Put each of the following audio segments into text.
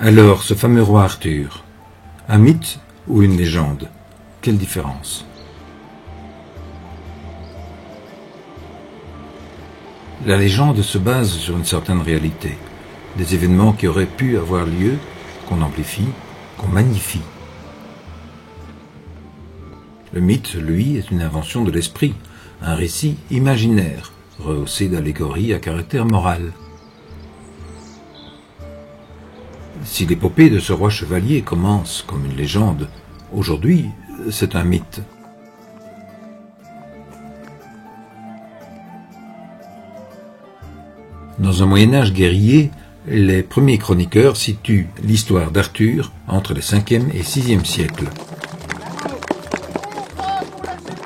Alors, ce fameux roi Arthur, un mythe ou une légende? Quelle différence? La légende se base sur une certaine réalité, des événements qui auraient pu avoir lieu, qu'on amplifie, qu'on magnifie. Le mythe, lui, est une invention de l'esprit, un récit imaginaire, rehaussé d'allégories à caractère moral. Si l'épopée de ce roi chevalier commence comme une légende, aujourd'hui, c'est un mythe. Dans un Moyen-Âge guerrier, les premiers chroniqueurs situent l'histoire d'Arthur entre les 5e et 6e siècles.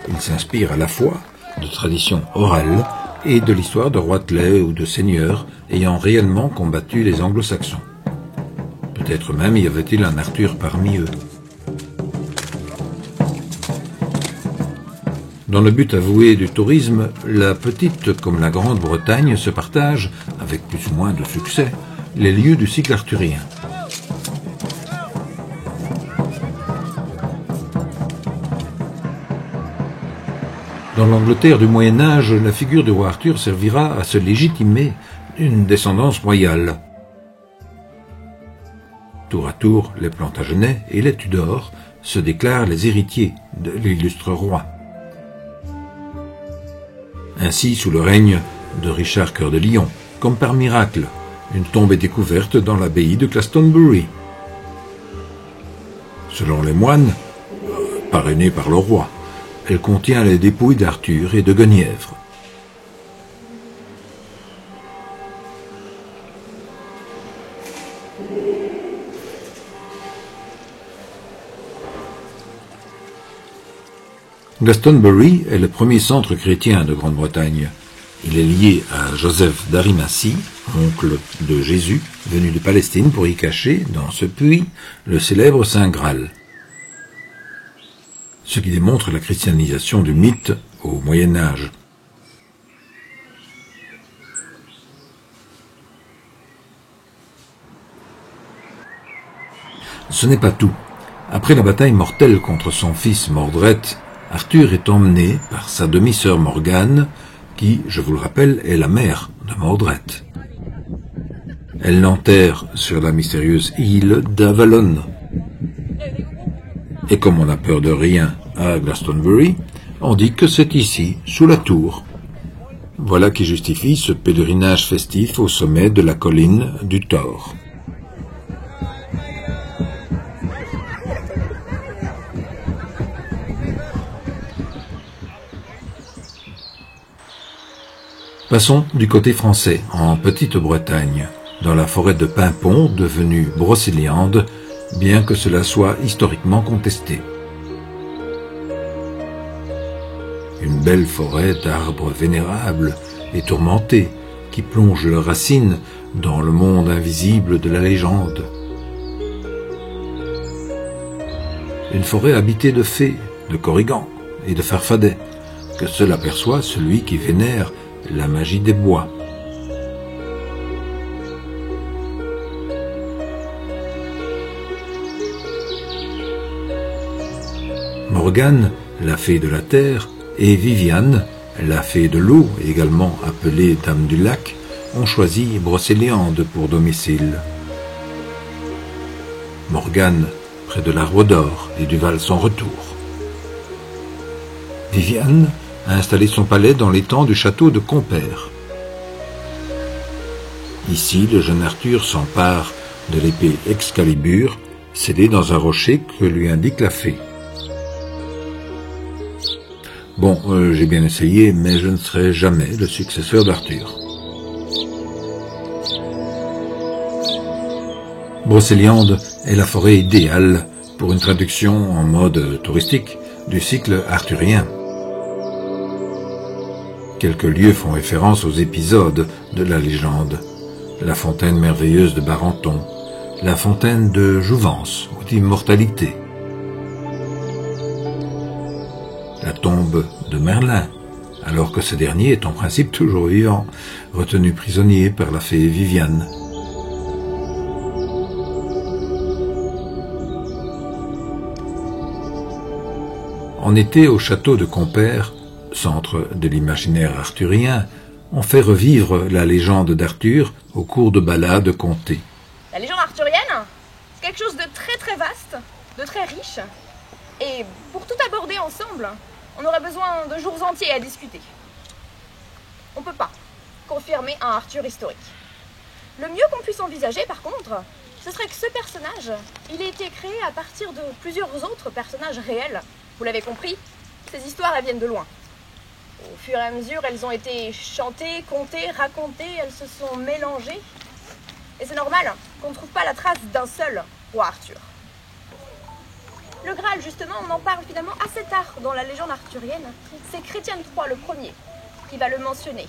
Ils s'inspirent à la fois de traditions orales et de l'histoire de roitelets ou de seigneurs ayant réellement combattu les anglo-saxons. Peut-être même y avait-il un Arthur parmi eux. Dans le but avoué du tourisme, la petite comme la Grande-Bretagne se partagent, avec plus ou moins de succès, les lieux du cycle arthurien. Dans l'Angleterre du Moyen-Âge, la figure du roi Arthur servira à se légitimer une descendance royale. Tour à tour, les Plantagenets et les Tudors se déclarent les héritiers de l'illustre roi. Ainsi, sous le règne de Richard Cœur de Lion, comme par miracle, une tombe est découverte dans l'abbaye de Glastonbury. Selon les moines, parrainée par le roi, elle contient les dépouilles d'Arthur et de Guenièvre. Glastonbury est le premier centre chrétien de Grande-Bretagne. Il est lié à Joseph d'Arimathie, oncle de Jésus, venu de Palestine pour y cacher, dans ce puits, le célèbre Saint Graal. Ce qui démontre la christianisation du mythe au Moyen-Âge. Ce n'est pas tout. Après la bataille mortelle contre son fils Mordred, Arthur est emmené par sa demi-sœur Morgane, qui, je vous le rappelle, est la mère de Mordred. Elle l'enterre sur la mystérieuse île d'Avalon. Et comme on n'a peur de rien à Glastonbury, on dit que c'est ici, sous la tour. Voilà qui justifie ce pèlerinage festif au sommet de la colline du Thor. Passons du côté français, en Petite-Bretagne, dans la forêt de Paimpont, devenue Brocéliande, bien que cela soit historiquement contesté. Une belle forêt d'arbres vénérables et tourmentés, qui plongent leurs racines dans le monde invisible de la légende. Une forêt habitée de fées, de corrigans et de farfadets, que seul aperçoit celui qui vénère la magie des bois. Morgane, la fée de la terre, et Viviane, la fée de l'eau, également appelée Dame du lac, ont choisi Brocéliande pour domicile. Morgane, près de l'arbre d'or et du Val sans retour. Viviane a installé son palais dans l'étang du château de Compère. Ici, le jeune Arthur s'empare de l'épée Excalibur, scellée dans un rocher que lui indique la fée. Bon, j'ai bien essayé, mais je ne serai jamais le successeur d'Arthur. Brocéliande est la forêt idéale pour une traduction en mode touristique du cycle arthurien. Quelques lieux font référence aux épisodes de la légende. La fontaine merveilleuse de Barenton, la fontaine de Jouvence ou d'immortalité, la tombe de Merlin, alors que ce dernier est en principe toujours vivant, retenu prisonnier par la fée Viviane. En été, au château de Compère, centre de l'imaginaire arthurien, on fait revivre la légende d'Arthur au cours de ballades contées. La légende arthurienne, c'est quelque chose de très très vaste, de très riche. Et pour tout aborder ensemble, on aurait besoin de jours entiers à discuter. On ne peut pas confirmer un Arthur historique. Le mieux qu'on puisse envisager, par contre, ce serait que ce personnage, il ait été créé à partir de plusieurs autres personnages réels. Vous l'avez compris, ces histoires, elles viennent de loin. Au fur et à mesure, elles ont été chantées, contées, racontées, elles se sont mélangées. Et c'est normal qu'on ne trouve pas la trace d'un seul roi Arthur. Le Graal, justement, on en parle finalement assez tard dans la légende arthurienne. C'est Chrétien III, le premier, qui va le mentionner,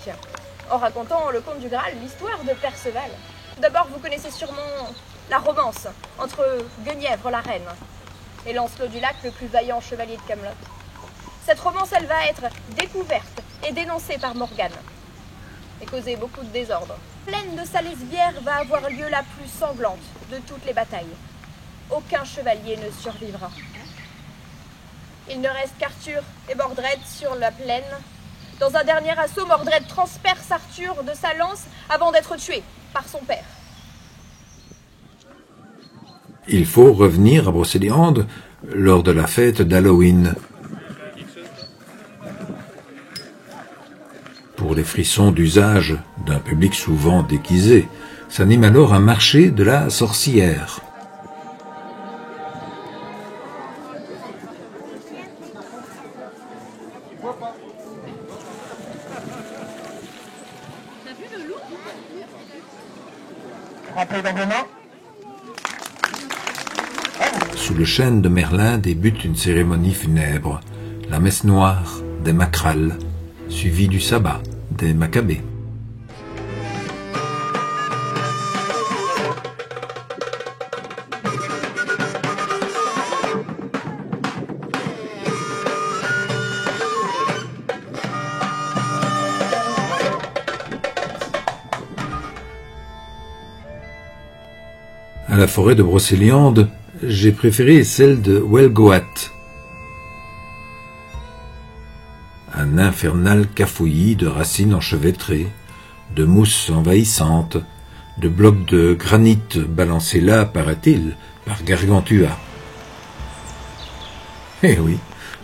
en racontant le conte du Graal, l'histoire de Perceval. Tout d'abord, vous connaissez sûrement la romance entre Guenièvre, la reine, et Lancelot du Lac, le plus vaillant chevalier de Camelot. Cette romance, elle va être découverte et dénoncée par Morgane, et causer beaucoup de désordre. Plaine de Salesbière va avoir lieu la plus sanglante de toutes les batailles. Aucun chevalier ne survivra. Il ne reste qu'Arthur et Mordred sur la plaine. Dans un dernier assaut, Mordred transperce Arthur de sa lance avant d'être tué par son père. Il faut revenir à Brocéliande lors de la fête d'Halloween. Pour les frissons d'usage d'un public souvent déguisé, s'anime alors un marché de la sorcière. Sous le chêne de Merlin débute une cérémonie funèbre, la messe noire des Macrales, suivie du sabbat des Maccabées. À la forêt de Brocéliande, j'ai préféré celle de Welgoat. Un infernal cafouillis de racines enchevêtrées, de mousse envahissante, de blocs de granit balancés là, paraît-il, par Gargantua. Eh oui,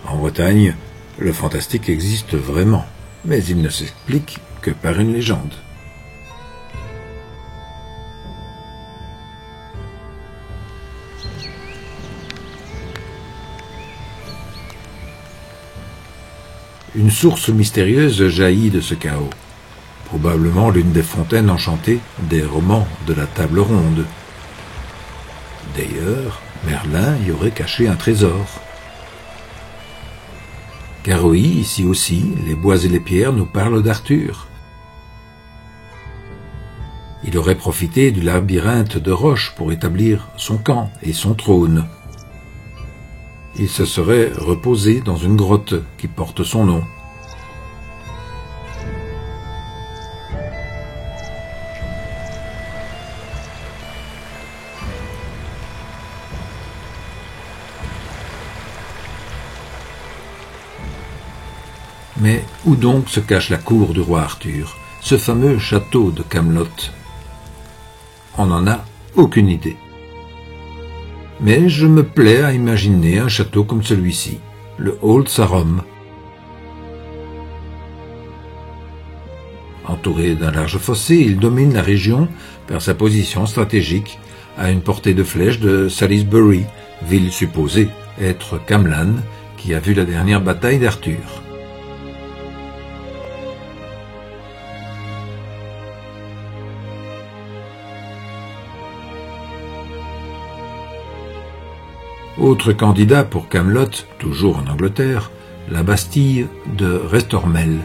en Bretagne, le fantastique existe vraiment, mais il ne s'explique que par une légende. Une source mystérieuse jaillit de ce chaos, probablement l'une des fontaines enchantées des romans de la table ronde. D'ailleurs, Merlin y aurait caché un trésor. Car oui, ici aussi, les bois et les pierres nous parlent d'Arthur. Il aurait profité du labyrinthe de roches pour établir son camp et son trône. Il se serait reposé dans une grotte qui porte son nom. Mais où donc se cache la cour du roi Arthur, ce fameux château de Camelot? On n'en a aucune idée. Mais je me plais à imaginer un château comme celui-ci, le Old Sarum. Entouré d'un large fossé, il domine la région par sa position stratégique à une portée de flèche de Salisbury, ville supposée être Camlann, qui a vu la dernière bataille d'Arthur. Autre candidat pour Camelot, toujours en Angleterre, la Bastille de Restormel.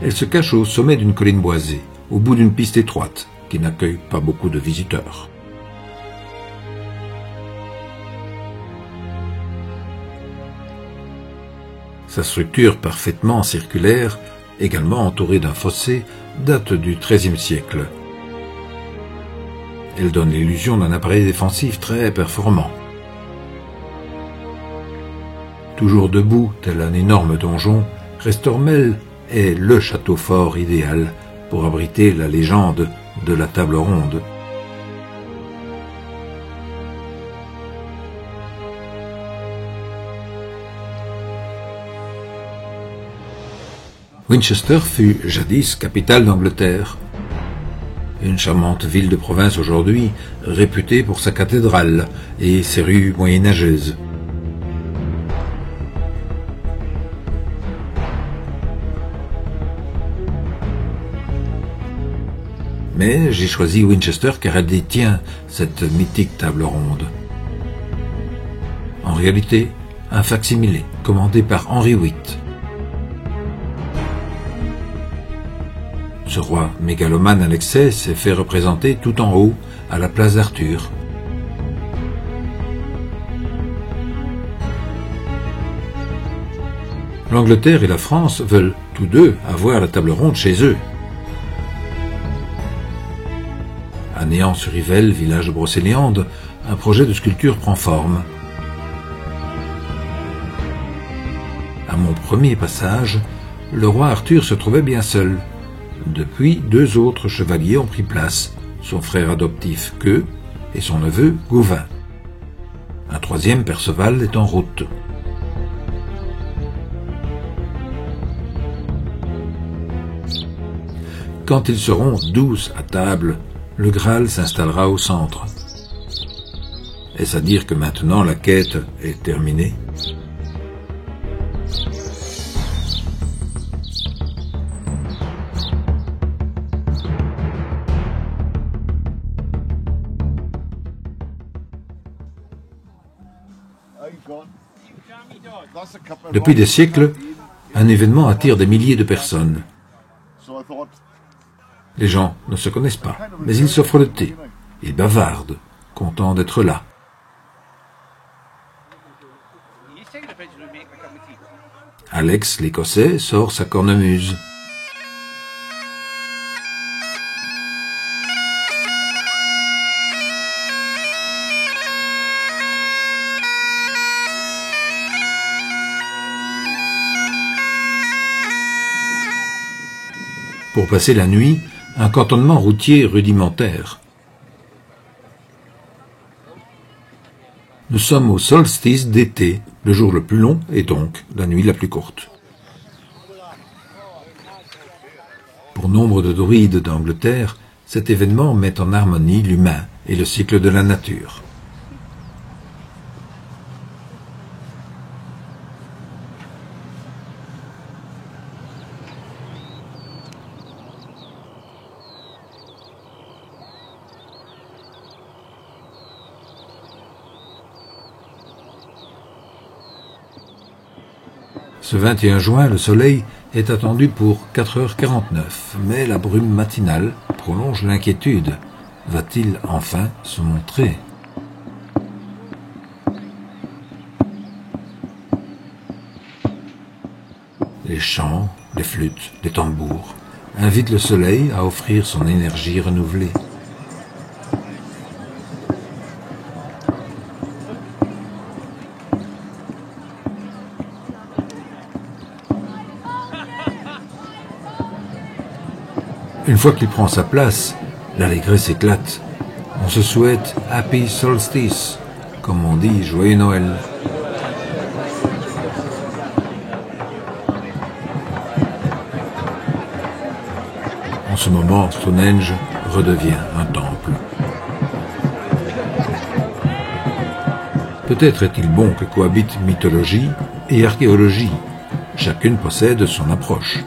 Elle se cache au sommet d'une colline boisée, au bout d'une piste étroite, qui n'accueille pas beaucoup de visiteurs. Sa structure parfaitement circulaire, également entourée d'un fossé, date du XIIIe siècle. Elle donne l'illusion d'un appareil défensif très performant. toujours debout tel un énorme donjon, Restormel est le château fort idéal pour abriter la légende de la table ronde. Winchester fut jadis capitale d'Angleterre. Une charmante ville de province aujourd'hui, réputée pour sa cathédrale et ses rues moyenâgeuses. Mais j'ai choisi Winchester car elle détient cette mythique table ronde. En réalité, un fac-similé commandé par Henri VIII. Ce roi mégalomane à l'excès s'est fait représenter tout en haut, à la place d'Arthur. L'Angleterre et la France veulent tous deux avoir la table ronde chez eux. À Néant-sur-Yvel, village de Brocéliande, un projet de sculpture prend forme. À mon premier passage, le roi Arthur se trouvait bien seul. Depuis, 2 autres chevaliers ont pris place, son frère adoptif Queux et son neveu Gauvin. Un 3e, Perceval, est en route. Quand ils seront 12 à table, le Graal s'installera au centre. Est-ce à dire que maintenant la quête est terminée ? Depuis des siècles, un événement attire des milliers de personnes. Les gens ne se connaissent pas, mais ils s'offrent le thé. Ils bavardent, contents d'être là. Alex, l'Écossais, sort sa cornemuse. Pour passer la nuit, un cantonnement routier rudimentaire. Nous sommes au solstice d'été, le jour le plus long et donc la nuit la plus courte. Pour nombre de druides d'Angleterre, cet événement met en harmonie l'humain et le cycle de la nature. Ce 21 juin, le soleil est attendu pour 4h49, mais la brume matinale prolonge l'inquiétude. Va-t-il enfin se montrer ? Les chants, les flûtes, les tambours invitent le soleil à offrir son énergie renouvelée. Une fois qu'il prend sa place, l'allégresse éclate. On se souhaite « Happy Solstice », comme on dit « Joyeux Noël ». En ce moment, Stonehenge redevient un temple. Peut-être est-il bon que cohabitent mythologie et archéologie. Chacune possède son approche.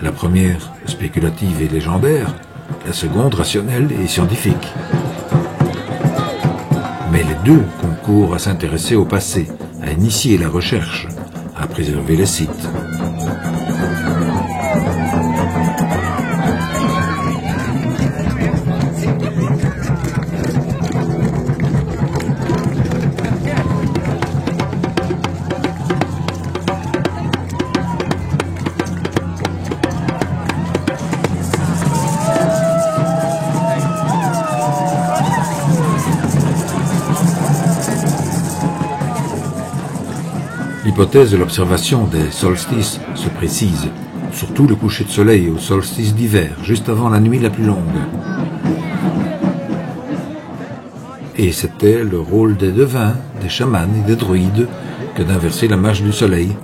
La première, spéculative et légendaire, la seconde, rationnelle et scientifique. Mais les deux concourent à s'intéresser au passé, à initier la recherche, à préserver les sites. Les hypothèse de l'observation des solstices se précise, surtout le coucher de soleil au solstice d'hiver, juste avant la nuit la plus longue. Et c'était le rôle des devins, des chamans et des druides que d'inverser la marche du soleil.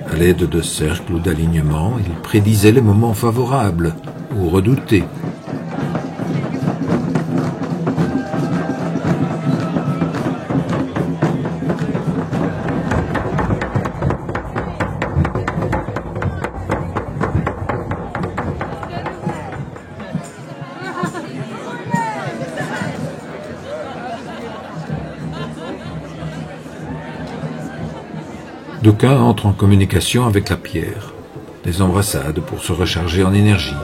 À l'aide de cercles ou d'alignements, ils prédisaient les moments favorables ou redoutés. D'aucuns entrent en communication avec la pierre, des embrassades pour se recharger en énergie.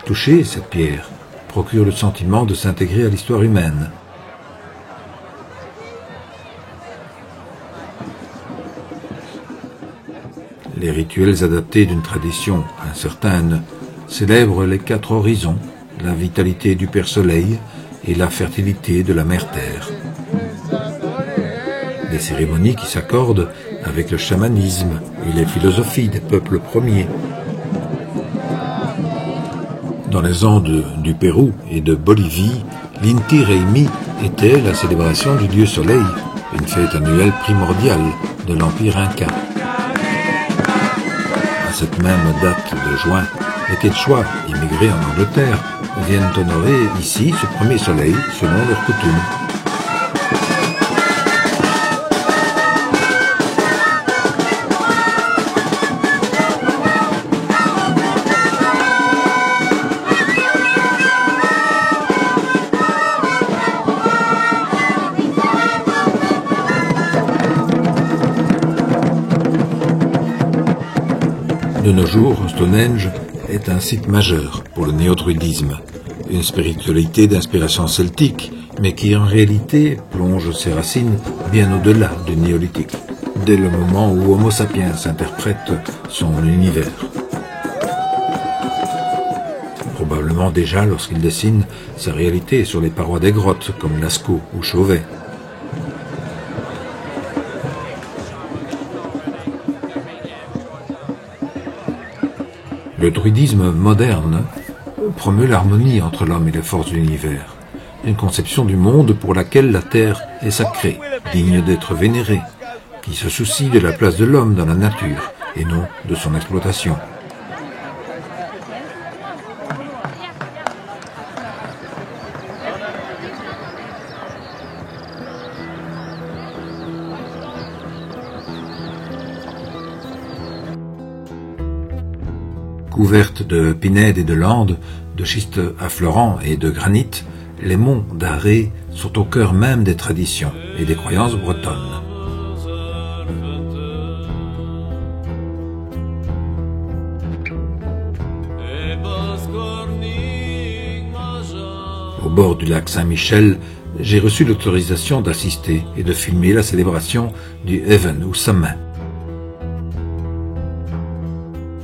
Toucher cette pierre procure le sentiment de s'intégrer à l'histoire humaine. Les rituels adaptés d'une tradition incertaine célèbrent les 4 horizons, la vitalité du Père Soleil et la fertilité de la Mère Terre. Des cérémonies qui s'accordent avec le chamanisme et les philosophies des peuples premiers. Dans les Andes du Pérou et de Bolivie, l'Inti Raymi était la célébration du dieu soleil, une fête annuelle primordiale de l'Empire Inca. À cette même date de juin, les Quechua, immigrés en Angleterre, viennent honorer ici ce premier soleil selon leurs coutumes. De nos jours, Stonehenge est un site majeur pour le néo-druidisme, une spiritualité d'inspiration celtique, mais qui en réalité plonge ses racines bien au-delà du néolithique, dès le moment où Homo sapiens interprète son univers. Probablement déjà lorsqu'il dessine sa réalité sur les parois des grottes comme Lascaux ou Chauvet. Le druidisme moderne promeut l'harmonie entre l'homme et les forces de l'univers, une conception du monde pour laquelle la terre est sacrée, digne d'être vénérée, qui se soucie de la place de l'homme dans la nature et non de son exploitation. Couvertes de pinèdes et de landes, de schistes affleurants et de granit, les monts d'Arrée sont au cœur même des traditions et des croyances bretonnes. Au bord du lac Saint-Michel, j'ai reçu l'autorisation d'assister et de filmer la célébration du Even ou Samhain.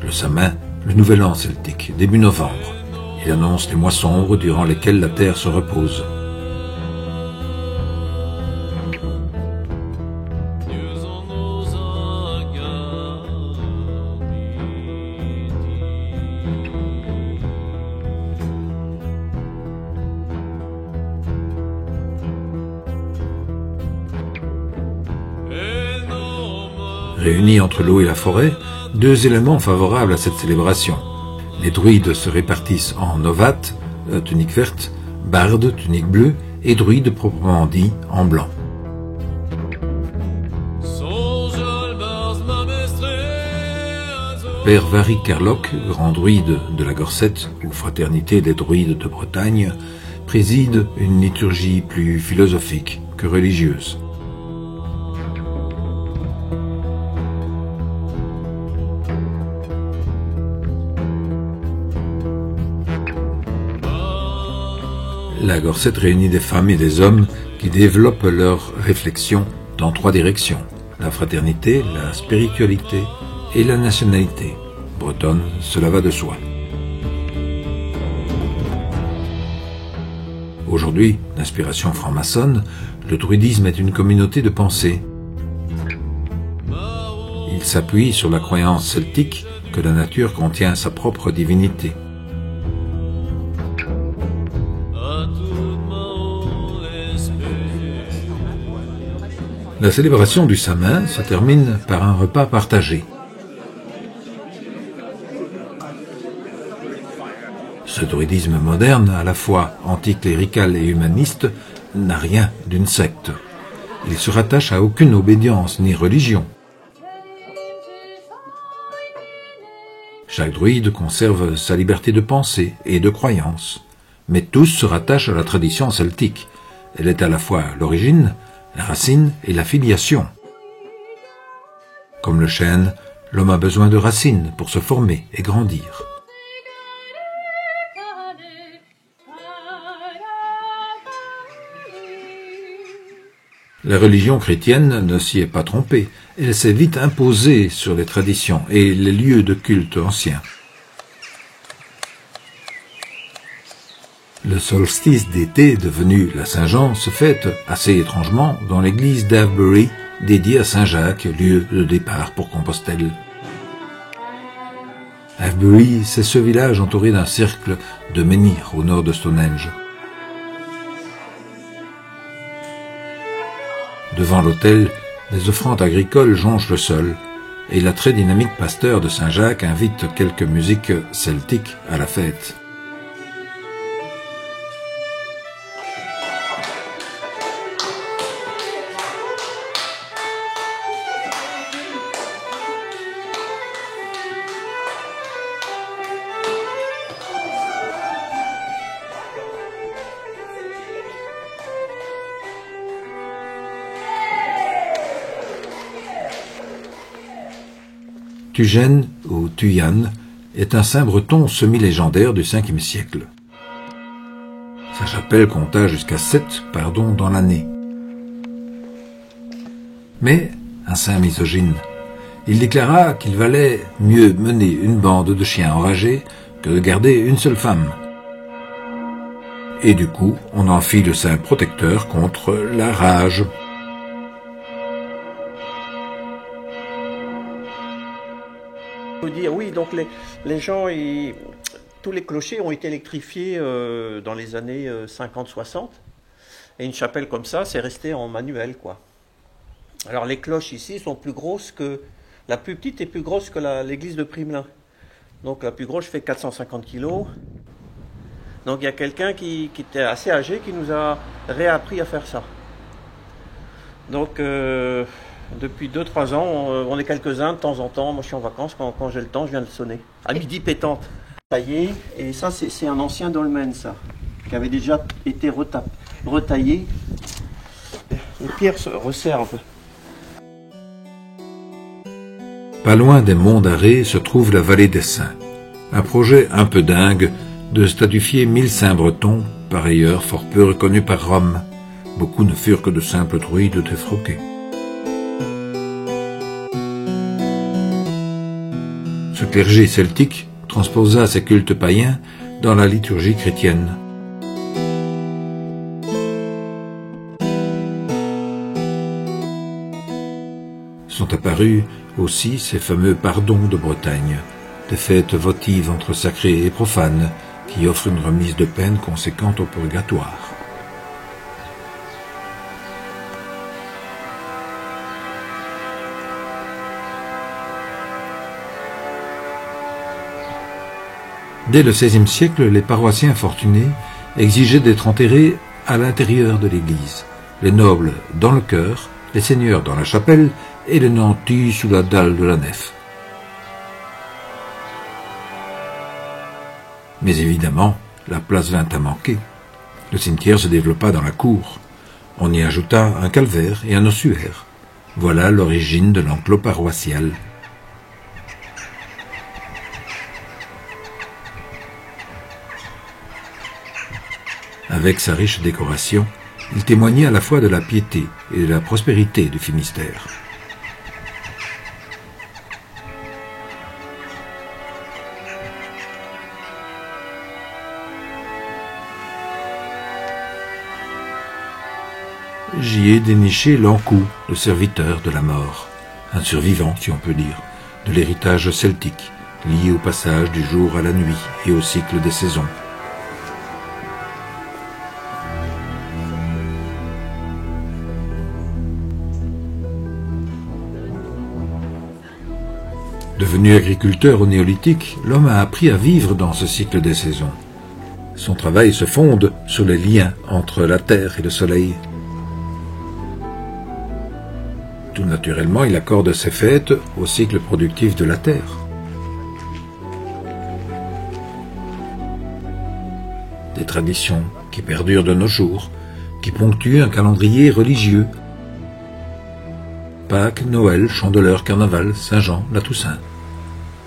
Le Samhain, le nouvel an celtique, début novembre. Il annonce les mois sombres durant lesquels la terre se repose. Réunis entre l'eau et la forêt, 2 éléments favorables à cette célébration. Les druides se répartissent en novates, tunique verte, bardes, tunique bleue, et druides proprement dit en blanc. Père Vary Carlock, grand druide de la Gorsette, ou fraternité des druides de Bretagne, préside une liturgie plus philosophique que religieuse. La Gorsette réunit des femmes et des hommes qui développent leurs réflexions dans 3 directions, la fraternité, la spiritualité et la nationalité. Bretonne, cela va de soi. Aujourd'hui, d'inspiration franc-maçonne, Le druidisme est une communauté de pensée. Il s'appuie sur la croyance celtique que la nature contient sa propre divinité. La célébration du Samin se termine par un repas partagé. Ce druidisme moderne, à la fois anticlérical et humaniste, n'a rien d'une secte. Il se rattache à aucune obédience ni religion. Chaque druide conserve sa liberté de pensée et de croyance, mais tous se rattachent à la tradition celtique. Elle est à la fois l'origine, la racine et la filiation. Comme le chêne, l'homme a besoin de racines pour se former et grandir. La religion chrétienne ne s'y est pas trompée. Elle s'est vite imposée sur les traditions et les lieux de culte anciens. Le solstice d'été, devenu la Saint-Jean, se fête assez étrangement dans l'église d'Avebury, dédiée à Saint-Jacques, lieu de départ pour Compostelle. Avebury, c'est ce village entouré d'un cercle de menhirs au nord de Stonehenge. Devant l'autel, les offrandes agricoles jonchent le sol, et la très dynamique pasteur de Saint-Jacques invite quelques musiques celtiques à la fête. Tugène, ou Tuyan, est un saint breton semi-légendaire du Ve siècle. Sa chapelle compta jusqu'à 7 pardons dans l'année. Mais, un saint misogyne, il déclara qu'il valait mieux mener une bande de chiens enragés que de garder une seule femme. Et du coup, on en fit le saint protecteur contre la rage. Dire, oui, donc les gens, tous les clochers ont été électrifiés dans les années 50-60. Et une chapelle comme ça, c'est resté en manuel, quoi. Alors les cloches ici sont plus grosses que... La plus petite est plus grosse que l'église de Primelin. Donc la plus grosse fait 450 kilos. Donc il y a quelqu'un qui était assez âgé qui nous a réappris à faire ça. Donc... depuis 2-3 ans, on est quelques-uns de temps en temps. Moi, je suis en vacances. Quand j'ai le temps, je viens de sonner. À midi pétante. Taillé. Et ça, c'est un ancien dolmen, ça. Qui avait déjà été retaillé. Les pierres se resserrent un peu. Pas loin des monts d'Arrée se trouve la vallée des Saints. Un projet un peu dingue de statuifier 1000 saints bretons, par ailleurs fort peu reconnus par Rome. Beaucoup ne furent que de simples druides défroqués. Ce clergé celtique transposa ses cultes païens dans la liturgie chrétienne. Sont apparus aussi ces fameux pardons de Bretagne, des fêtes votives entre sacrés et profanes qui offrent une remise de peine conséquente au purgatoire. Dès le XVIe siècle, les paroissiens fortunés exigeaient d'être enterrés à l'intérieur de l'église, les nobles dans le chœur, les seigneurs dans la chapelle et les nantis sous la dalle de la nef. Mais évidemment, la place vint à manquer. Le cimetière se développa dans la cour. On y ajouta un calvaire et un ossuaire. Voilà l'origine de l'enclos paroissial. Avec sa riche décoration, il témoignait à la fois de la piété et de la prospérité du Finistère. j'y ai déniché l'Ankou, le serviteur de la mort, un survivant, si on peut dire, de l'héritage celtique, lié au passage du jour à la nuit et au cycle des saisons. Devenu agriculteur au néolithique, l'homme a appris à vivre dans ce cycle des saisons. Son travail se fonde sur les liens entre la terre et le soleil. Tout naturellement, il accorde ses fêtes au cycle productif de la terre. Des traditions qui perdurent de nos jours, qui ponctuent un calendrier religieux. Pâques, Noël, Chandeleur, Carnaval, Saint-Jean, la Toussaint.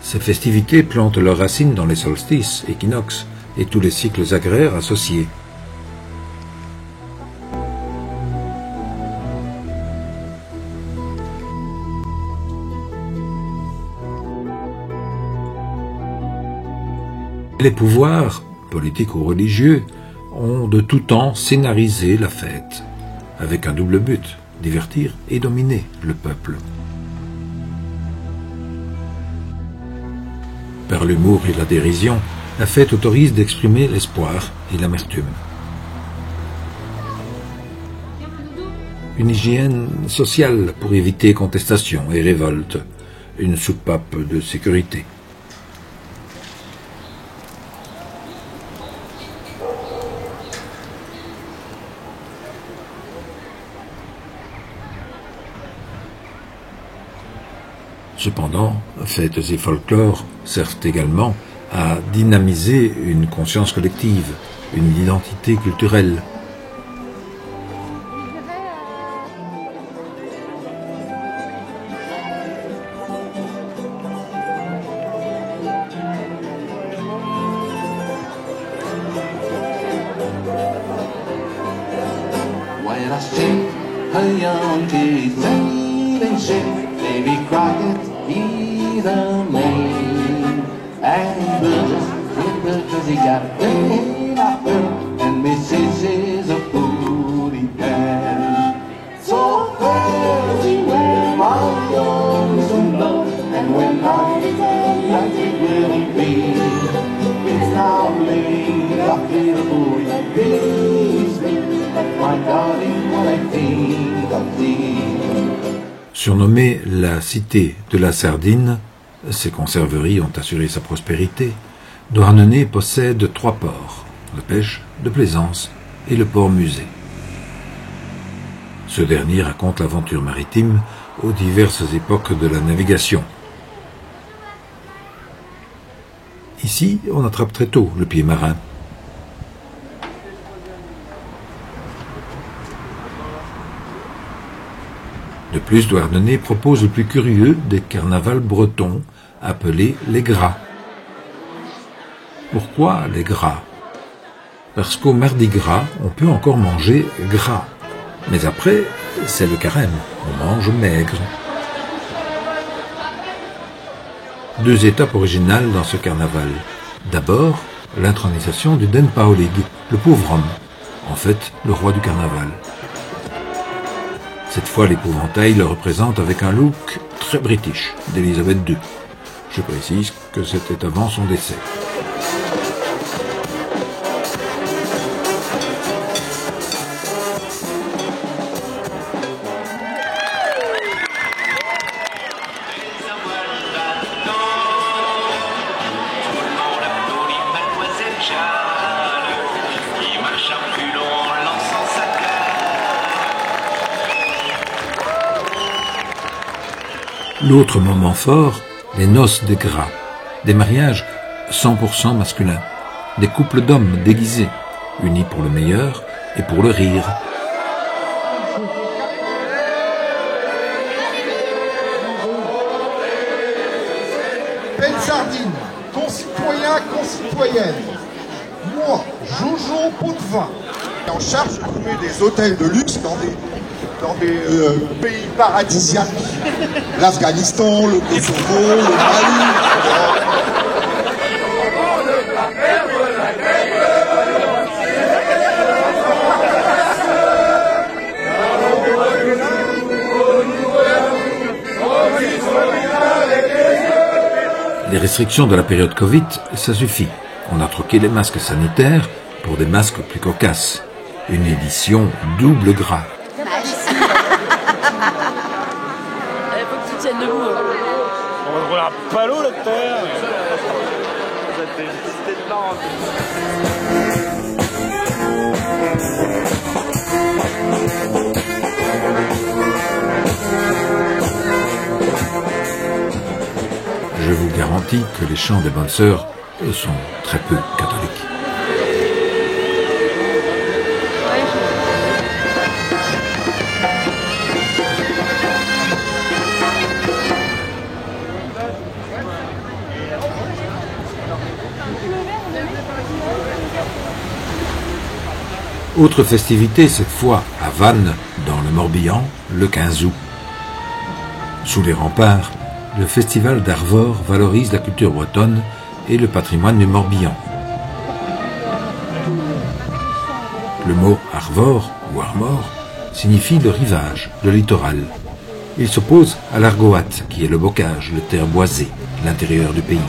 Ces festivités plantent leurs racines dans les solstices, équinoxes et tous les cycles agraires associés. Les pouvoirs, politiques ou religieux, ont de tout temps scénarisé la fête, avec un double but, divertir et dominer le peuple. Par l'humour et la dérision, la fête autorise d'exprimer l'espoir et l'amertume. Une hygiène sociale pour éviter contestation et révolte, une soupape de sécurité. Cependant, fêtes et folklore servent également à dynamiser une conscience collective, une identité culturelle. When I see a young kid sailing ship, Davy Crockett, he's a man. And he builds because he got a big after, and Mrs. is a booty man. So crazy where my young son love, and when night it will be. It's now late, I feel a booty please me, my darling, when I think of thee. Surnommée la cité de la sardine, ses conserveries ont assuré sa prospérité. Douarnenez possède 3 ports, de pêche, de plaisance et le port musée. Ce dernier raconte l'aventure maritime aux diverses époques de la navigation. Ici, on attrape très tôt le pied marin. De plus, Douarnenez propose le plus curieux des carnavals bretons, appelés les gras. Pourquoi les gras? Parce qu'au Mardi Gras, on peut encore manger gras. Mais après, c'est le carême, on mange maigre. 2 étapes originales dans ce carnaval. D'abord, l'intronisation du Den Paulig, le pauvre homme, en fait le roi du carnaval. Cette fois, l'épouvantail le représente avec un look très british d'Élisabeth II. Je précise que c'était avant son décès. L'autre moment fort, les noces des gras, des mariages 100% masculins, des couples d'hommes déguisés, unis pour le meilleur et pour le rire. Belle Sardine, concitoyens, concitoyennes, moi, Jojo Potvin, en charge de trouver des hôtels de luxe dans des pays paradisiaques, l'Afghanistan, le Kosovo, le Mali. Les restrictions de la période Covid, ça suffit. On a troqué les masques sanitaires pour des masques plus cocasses. Une édition double gras. Il faut que tu tiennes debout. On roule un palot là-dedans. Je vous garantis que les chants des bonnes sœurs sont très peu catholiques. Autre festivité, cette fois à Vannes, dans le Morbihan, le 15 août. Sous les remparts, le festival d'Arvor valorise la culture bretonne et le patrimoine du Morbihan. Le mot Arvor ou Armor signifie le rivage, le littoral. Il s'oppose à l'argoat, qui est le bocage, le terre boisé, l'intérieur du pays.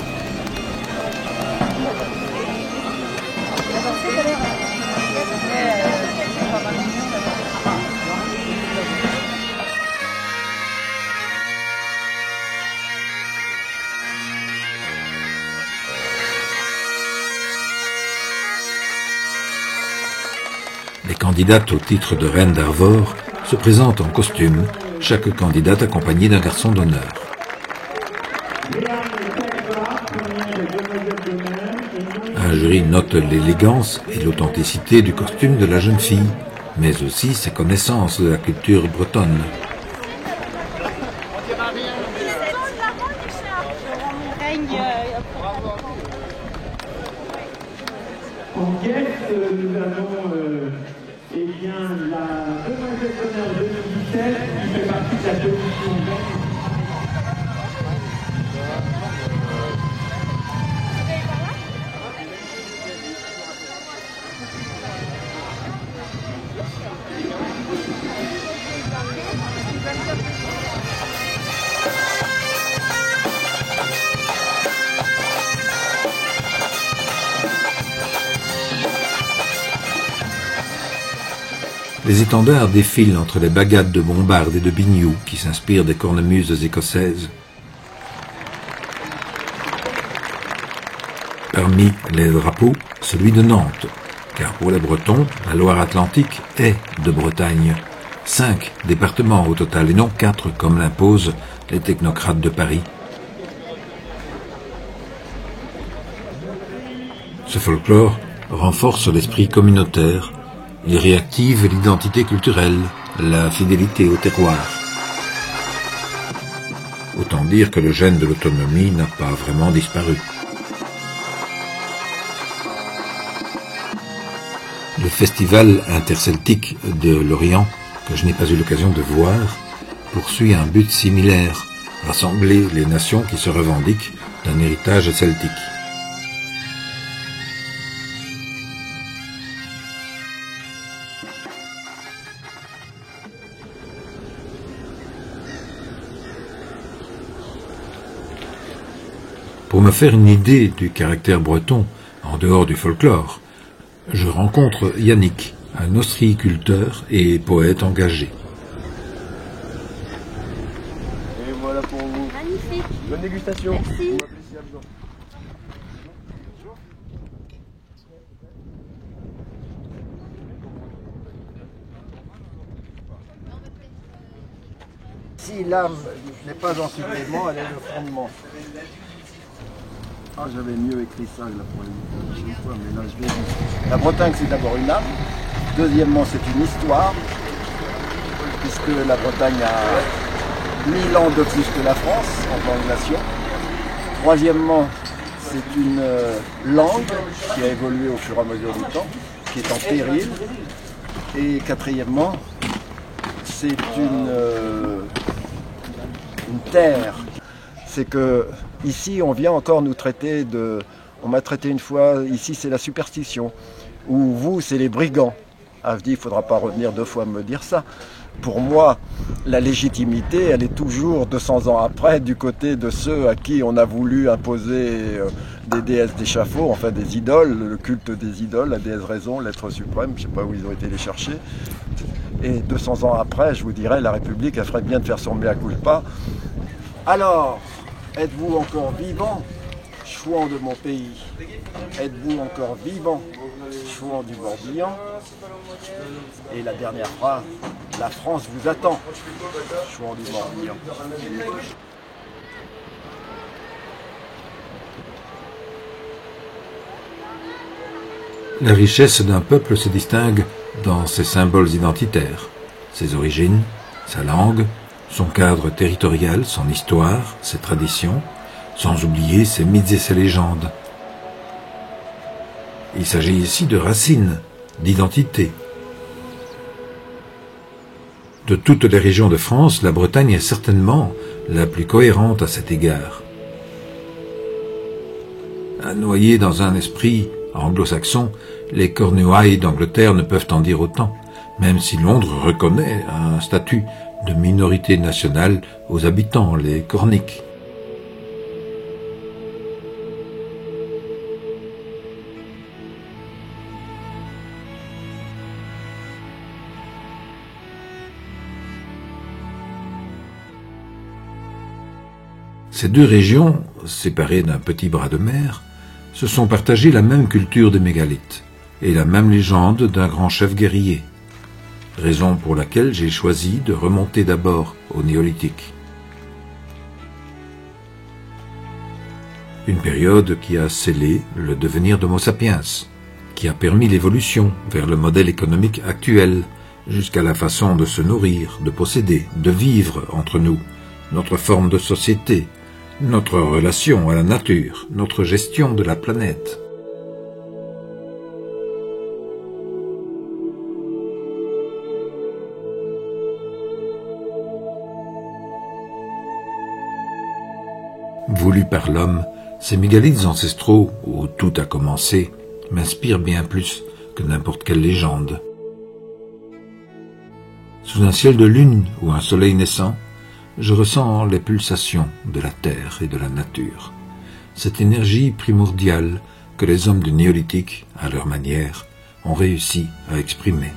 Les candidates au titre de reine d'Arvor se présentent en costume, chaque candidate accompagnée d'un garçon d'honneur. Un jury note l'élégance et l'authenticité du costume de la jeune fille, mais aussi ses connaissances de la culture bretonne. En guest, nous avons la demoiselle d'honneur 2017 qui fait partie de la commission. Les étendards défilent entre les bagades de bombardes et de biniou qui s'inspirent des cornemuses écossaises. Parmi les drapeaux, celui de Nantes, car pour les Bretons, la Loire-Atlantique est de Bretagne. 5 départements au total et non 4 comme l'imposent les technocrates de Paris. Ce folklore renforce l'esprit communautaire. Il réactive l'identité culturelle, la fidélité au terroir. Autant dire que le gène de l'autonomie n'a pas vraiment disparu. Le festival interceltique de Lorient, que je n'ai pas eu l'occasion de voir, poursuit un but similaire, rassembler les nations qui se revendiquent d'un héritage celtique. Pour me faire une idée du caractère breton, en dehors du folklore, je rencontre Yannick, un ostréiculteur et poète engagé. Et voilà pour vous. Magnifique. Bonne dégustation. Merci. Si l'âme n'est pas en supplément, elle est le fondement. Ah, j'avais mieux écrit ça là, pour la prochaine fois, mais là je vais dire. La Bretagne, c'est d'abord une âme. Deuxièmement, c'est une histoire, puisque la Bretagne a 1000 ans de plus que la France en tant que nation. Troisièmement, c'est une langue qui a évolué au fur et à mesure du temps, qui est en péril. Et quatrièmement, c'est une terre. C'est que ici, on vient encore nous traiter de... On m'a traité une fois, ici c'est la superstition, ou vous c'est les brigands. Ah, je dis, il ne faudra pas revenir 2 fois me dire ça. Pour moi, la légitimité, elle est toujours 200 ans après du côté de ceux à qui on a voulu imposer des déesses d'échafaud, enfin des idoles, le culte des idoles, la déesse raison, l'être suprême, je ne sais pas où ils ont été les chercher. Et 200 ans après, je vous dirais, la République, elle ferait bien de faire son mea culpa. Alors, êtes-vous encore vivant, chouan de mon pays? Êtes-vous encore vivant, chouan du Morbihan? Et la dernière phrase, la France vous attend, chouan du Morbihan. La richesse d'un peuple se distingue dans ses symboles identitaires, ses origines, sa langue, son cadre territorial, son histoire, ses traditions, sans oublier ses mythes et ses légendes. Il s'agit ici de racines, d'identité. De toutes les régions de France, la Bretagne est certainement la plus cohérente à cet égard. Noyés dans un esprit anglo-saxon, les Cornouailles d'Angleterre ne peuvent en dire autant, même si Londres reconnaît un statut de minorité nationale aux habitants, les Corniques. Ces deux régions, séparées d'un petit bras de mer, se sont partagées la même culture des mégalithes et la même légende d'un grand chef guerrier, raison pour laquelle j'ai choisi de remonter d'abord au néolithique. Une période qui a scellé le devenir d'Homo sapiens, qui a permis l'évolution vers le modèle économique actuel, jusqu'à la façon de se nourrir, de posséder, de vivre entre nous, notre forme de société, notre relation à la nature, notre gestion de la planète. Voulus par l'homme, ces mégalithes ancestraux, où tout a commencé, m'inspirent bien plus que n'importe quelle légende. Sous un ciel de lune ou un soleil naissant, je ressens les pulsations de la terre et de la nature, cette énergie primordiale que les hommes du néolithique, à leur manière, ont réussi à exprimer.